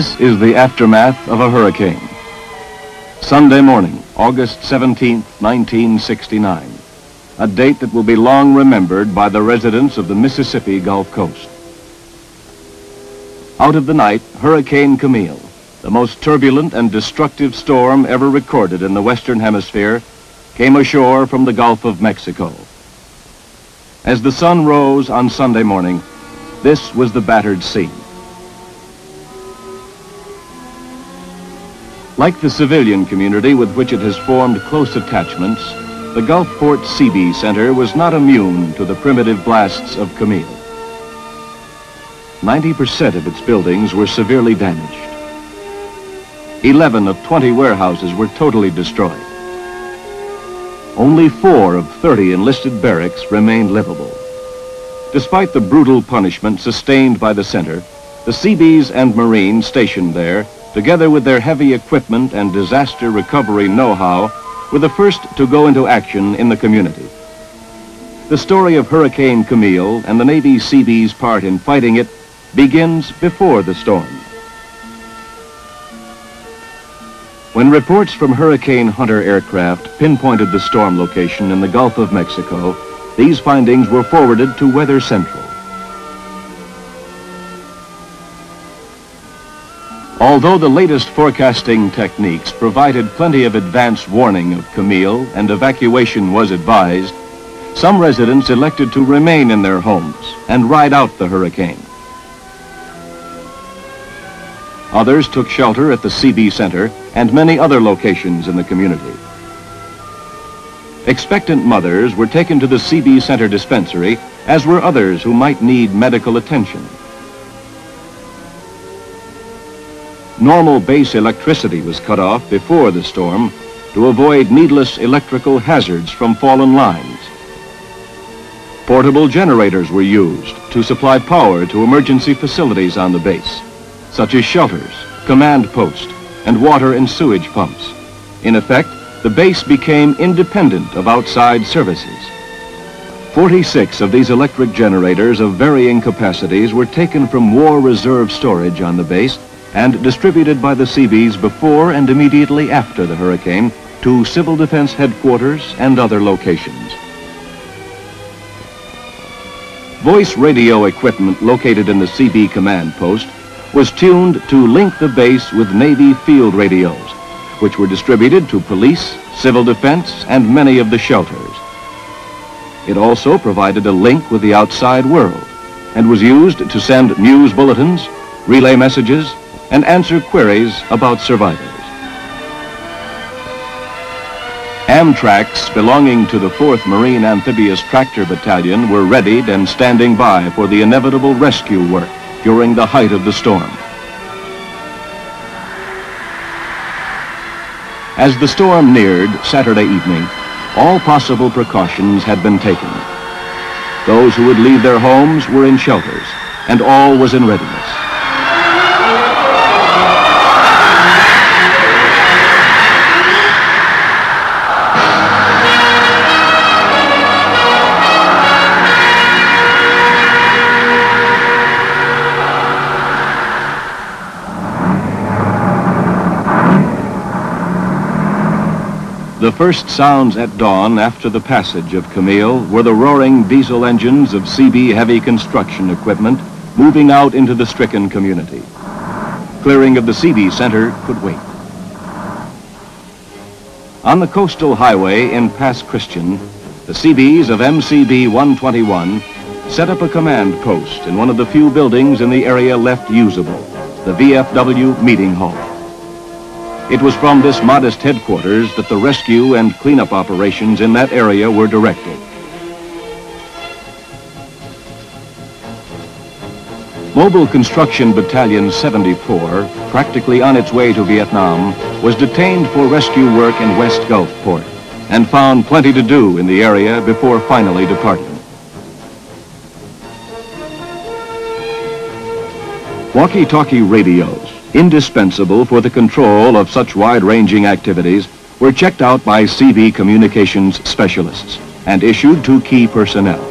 This is the aftermath of a hurricane. Sunday morning, August 17, 1969. A date that will be long remembered by the residents of the Mississippi Gulf Coast. Out of the night, Hurricane Camille, the most turbulent and destructive storm ever recorded in the Western Hemisphere, came ashore from the Gulf of Mexico. As the sun rose on Sunday morning, this was the battered scene. Like the civilian community with which it has formed close attachments, the Gulfport Seabees Center was not immune to the primitive blasts of Camille. 90% of its buildings were severely damaged. 11 of 20 warehouses were totally destroyed. Only 4 of 30 enlisted barracks remained livable. Despite the brutal punishment sustained by the center, the Seabees and Marines stationed there, together with their heavy equipment and disaster recovery know-how, were the first to go into action in the community. The story of Hurricane Camille and the Navy Seabees' part in fighting it begins before the storm. When reports from Hurricane Hunter aircraft pinpointed the storm location in the Gulf of Mexico, these findings were forwarded to Weather Central. Although the latest forecasting techniques provided plenty of advance warning of Camille and evacuation was advised, some residents elected to remain in their homes and ride out the hurricane. Others took shelter at the Seabee Center and many other locations in the community. Expectant mothers were taken to the Seabee Center dispensary, as were others who might need medical attention. Normal base electricity was cut off before the storm to avoid needless electrical hazards from fallen lines. Portable generators were used to supply power to emergency facilities on the base, such as shelters, command post, and water and sewage pumps. In effect, the base became independent of outside services. 46 of these electric generators of varying capacities were taken from war reserve storage on the base and distributed by the Seabees before and immediately after the hurricane to Civil Defense headquarters and other locations. Voice radio equipment located in the Seabee command post was tuned to link the base with Navy field radios, which were distributed to police, civil defense, and many of the shelters. It also provided a link with the outside world and was used to send news bulletins, relay messages, and answer queries about survivors. Amtraks belonging to the 4th Marine Amphibious Tractor Battalion were readied and standing by for the inevitable rescue work during the height of the storm. As the storm neared Saturday evening, all possible precautions had been taken. Those who would leave their homes were in shelters, and all was in readiness. The first sounds at dawn after the passage of Camille were the roaring diesel engines of Seabee heavy construction equipment moving out into the stricken community. Clearing of the Seabee Center could wait. On the coastal highway in Pass Christian, the Seabees of MCB 121 set up a command post in one of the few buildings in the area left usable, the VFW meeting hall. It was from this modest headquarters that the rescue and cleanup operations in that area were directed. Mobile Construction Battalion 74, practically on its way to Vietnam, was detained for rescue work in West Gulfport and found plenty to do in the area before finally departing. Walkie-talkie radios, indispensable for the control of such wide-ranging activities, were checked out by Seabee communications specialists and issued to key personnel.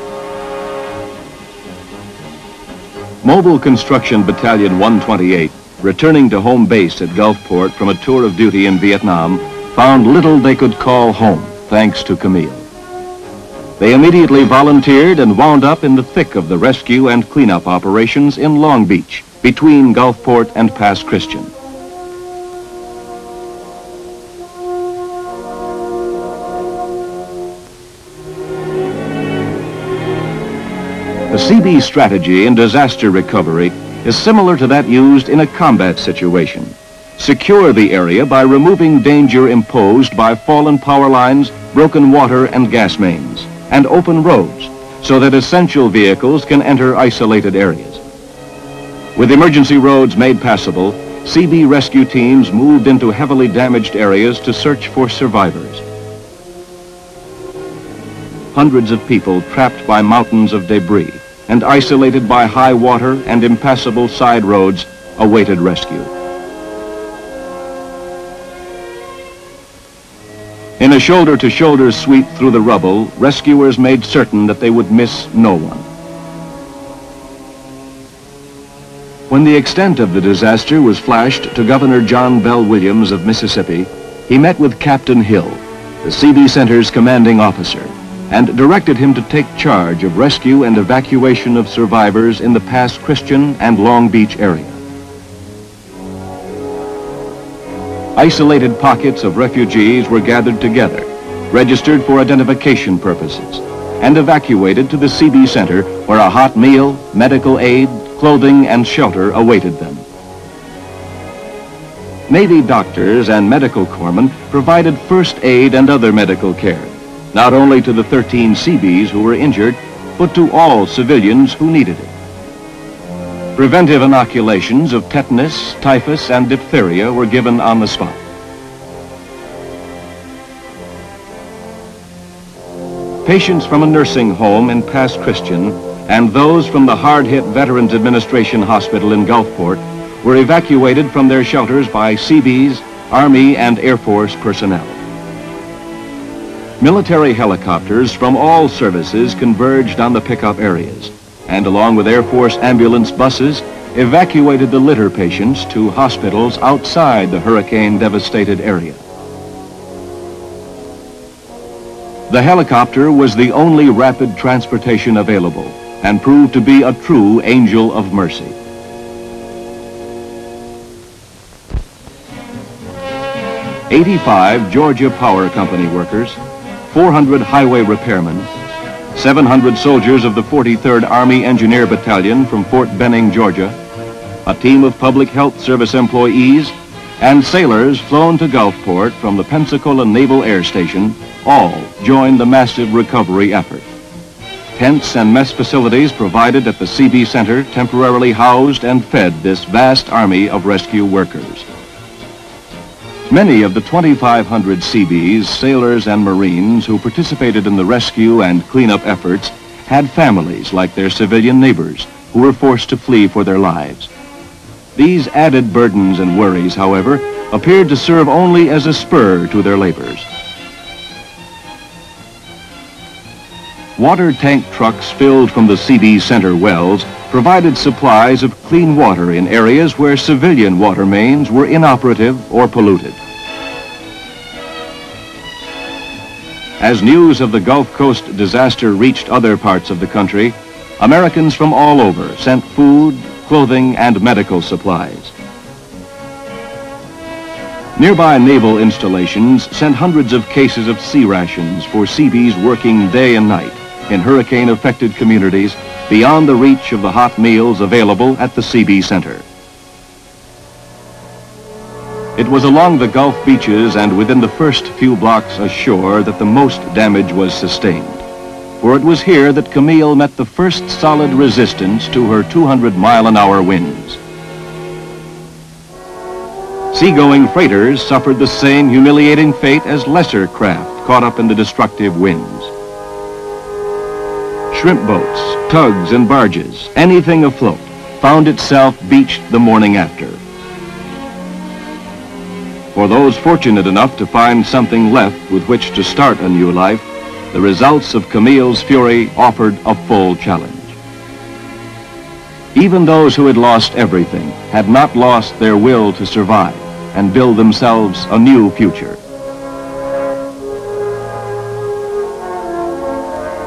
Mobile Construction Battalion 128 returning to home base at Gulfport from a tour of duty in Vietnam, found little they could call home, thanks to Camille. They immediately volunteered and wound up in the thick of the rescue and cleanup operations in Long Beach, between Gulfport and Pass Christian. The Seabee strategy in disaster recovery is similar to that used in a combat situation. Secure the area by removing danger imposed by fallen power lines, broken water and gas mains, and open roads so that essential vehicles can enter isolated areas. With emergency roads made passable, Seabee rescue teams moved into heavily damaged areas to search for survivors. Hundreds of people trapped by mountains of debris and isolated by high water and impassable side roads awaited rescue. In a shoulder-to-shoulder sweep through the rubble, rescuers made certain that they would miss no one. When the extent of the disaster was flashed to Governor John Bell Williams of Mississippi, he met with Captain Hill, the Seabee Center's commanding officer, and directed him to take charge of rescue and evacuation of survivors in the Pass Christian and Long Beach area. Isolated pockets of refugees were gathered together, registered for identification purposes, and evacuated to the Seabee Center, where a hot meal, medical aid, clothing, and shelter awaited them. Navy doctors and medical corpsmen provided first aid and other medical care, not only to the 13 Seabees who were injured, but to all civilians who needed it. Preventive inoculations of tetanus, typhus, and diphtheria were given on the spot. Patients from a nursing home in Pass Christian and those from the hard-hit Veterans Administration Hospital in Gulfport were evacuated from their shelters by Seabees, Army, and Air Force personnel. Military helicopters from all services converged on the pickup areas, and along with Air Force ambulance buses, evacuated the litter patients to hospitals outside the hurricane-devastated area. The helicopter was the only rapid transportation available and proved to be a true angel of mercy. "85 Georgia Power Company workers, 400 highway repairmen, 700 soldiers of the 43rd Army Engineer Battalion from Fort Benning, Georgia, a team of Public Health Service employees, and sailors flown to Gulfport from the Pensacola Naval Air Station all joined the massive recovery effort. Tents and mess facilities provided at the Seabee Center temporarily housed and fed this vast army of rescue workers. Many of the 2,500 Seabees, sailors, and Marines who participated in the rescue and cleanup efforts had families like their civilian neighbors who were forced to flee for their lives. These added burdens and worries, however, appeared to serve only as a spur to their labors. Water tank trucks filled from the Seabee Center wells provided supplies of clean water in areas where civilian water mains were inoperative or polluted. As news of the Gulf Coast disaster reached other parts of the country, Americans from all over sent food, clothing, and medical supplies. Nearby naval installations sent hundreds of cases of sea rations for Seabees working day and night in hurricane-affected communities beyond the reach of the hot meals available at the Seabee Center. It was along the Gulf beaches and within the first few blocks ashore that the most damage was sustained, for it was here that Camille met the first solid resistance to her 200-mile-an-hour winds. Seagoing freighters suffered the same humiliating fate as lesser craft caught up in the destructive winds. Shrimp boats, tugs, and barges, anything afloat, found itself beached the morning after. For those fortunate enough to find something left with which to start a new life, the results of Camille's fury offered a full challenge. Even those who had lost everything had not lost their will to survive and build themselves a new future.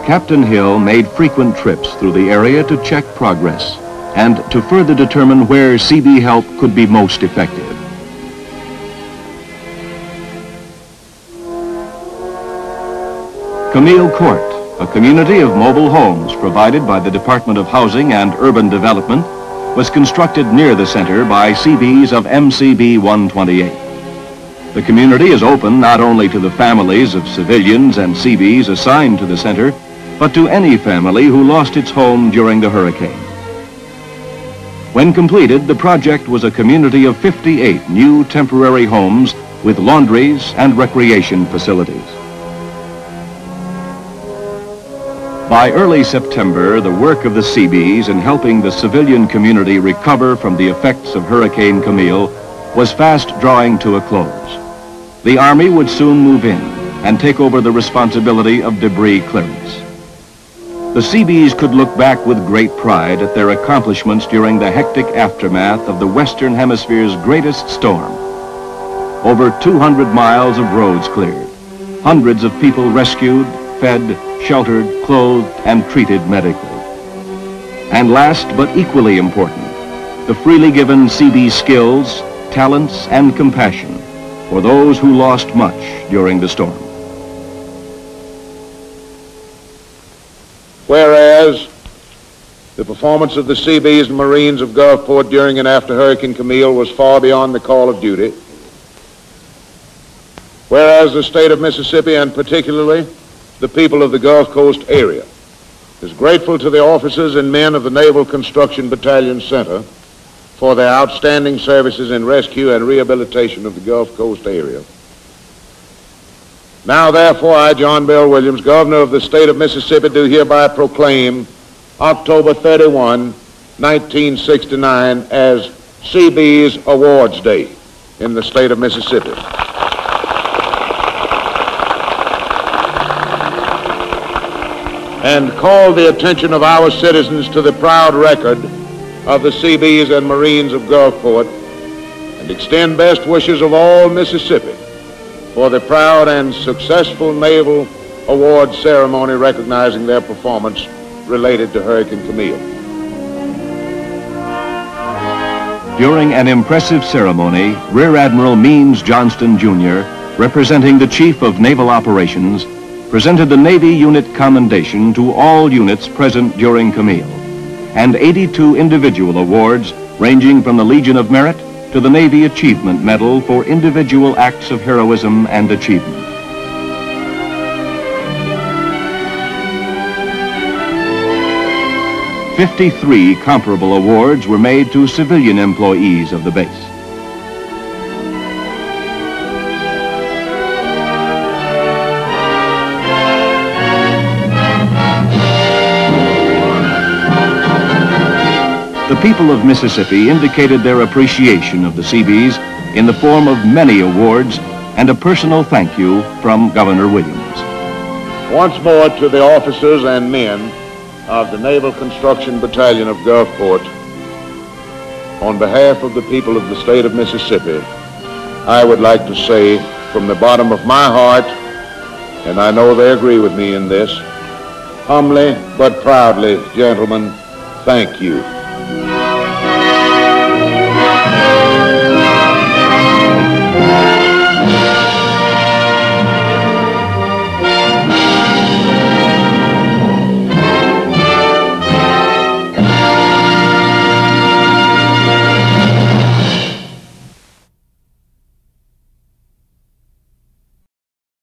Captain Hill made frequent trips through the area to check progress and to further determine where Seabee help could be most effective. Camille Court, a community of mobile homes provided by the Department of Housing and Urban Development, was constructed near the center by Seabees of MCB 128. The community is open not only to the families of civilians and Seabees assigned to the center, but to any family who lost its home during the hurricane. When completed, the project was a community of 58 new temporary homes with laundries and recreation facilities. By early September, the work of the Seabees in helping the civilian community recover from the effects of Hurricane Camille was fast drawing to a close. The Army would soon move in and take over the responsibility of debris clearance. The Seabees could look back with great pride at their accomplishments during the hectic aftermath of the Western Hemisphere's greatest storm. Over 200 miles of roads cleared, hundreds of people rescued, fed, sheltered, clothed, and treated medically. And last but equally important, the freely given Seabee skills, talents, and compassion for those who lost much during the storm. Whereas the performance of the Seabees and Marines of Gulfport during and after Hurricane Camille was far beyond the call of duty. Whereas the state of Mississippi, and particularly the people of the Gulf Coast area, is grateful to the officers and men of the Naval Construction Battalion Center for their outstanding services in rescue and rehabilitation of the Gulf Coast area. Now, therefore, I, John Bell Williams, Governor of the state of Mississippi, do hereby proclaim October 31, 1969 as Seabees Awards Day in the state of Mississippi. And call the attention of our citizens to the proud record of the Seabees and Marines of Gulfport, and extend best wishes of all Mississippi for the proud and successful Naval Award ceremony recognizing their performance related to Hurricane Camille. During an impressive ceremony, Rear Admiral Means Johnston, Jr., representing the Chief of Naval Operations, presented the Navy Unit Commendation to all units present during Camille, and 82 individual awards ranging from the Legion of Merit to the Navy Achievement Medal for individual acts of heroism and achievement. "53 comparable awards were made to civilian employees of the base. The people of Mississippi indicated their appreciation of the Seabees in the form of many awards and a personal thank you from Governor Williams. Once more to the officers and men of the Naval Construction Battalion of Gulfport, on behalf of the people of the state of Mississippi, I would like to say from the bottom of my heart, and I know they agree with me in this, humbly but proudly, gentlemen, thank you.